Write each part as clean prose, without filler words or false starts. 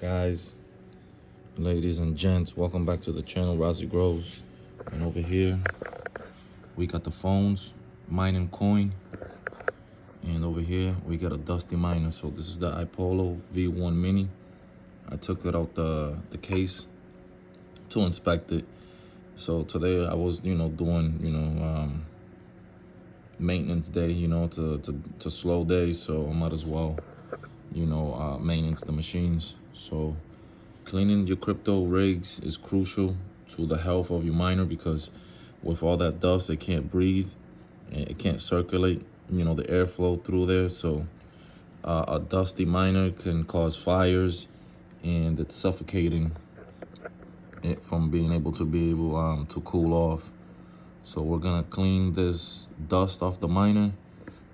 Guys, ladies and gents, welcome back to the channel, Razziigrows. And over here we got the phones mining coin, and over here we got a dusty miner. So this is the Ipollo V1 mini. I took it out the case to inspect it. So today I was doing maintenance day, to slow day, so I might as well maintenance the machines. So cleaning your crypto rigs is crucial to the health of your miner, because with all that dust, it can't breathe, it can't circulate, the airflow through there. So a dusty miner can cause fires, and it's suffocating it from being able to cool off. So we're gonna clean this dust off the miner,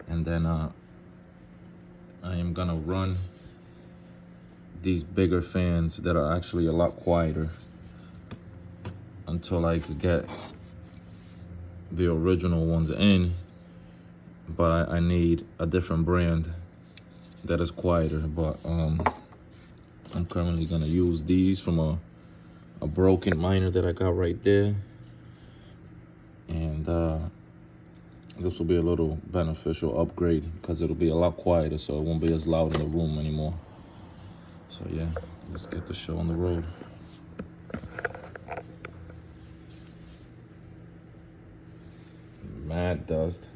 and then I am gonna run these bigger fans that are actually a lot quieter until I could get the original ones in. But I need a different brand that is quieter. But I'm currently gonna use these from a broken miner that I got right there, and this will be a little beneficial upgrade because it'll be a lot quieter, so it won't be as loud in the room anymore. So yeah, let's get the show on the road. Mad dust.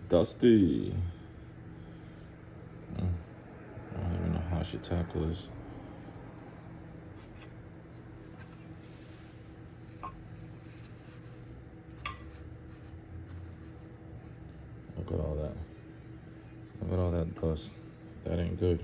Dusty. I don't even know how I should tackle this. Look at all that. Look at all that dust. That ain't good.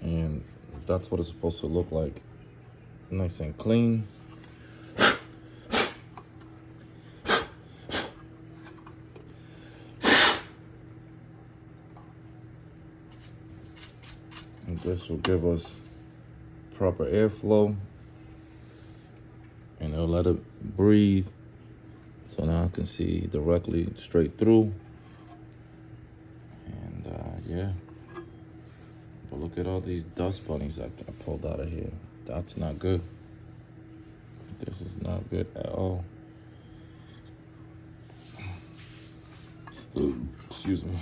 And that's what it's supposed to look like. Nice and clean. And this will give us proper airflow, and it'll let it breathe. So now I can see directly straight through. And yeah. But look at all these dust bunnies I pulled out of here. That's not good. This is not good at all. Excuse me.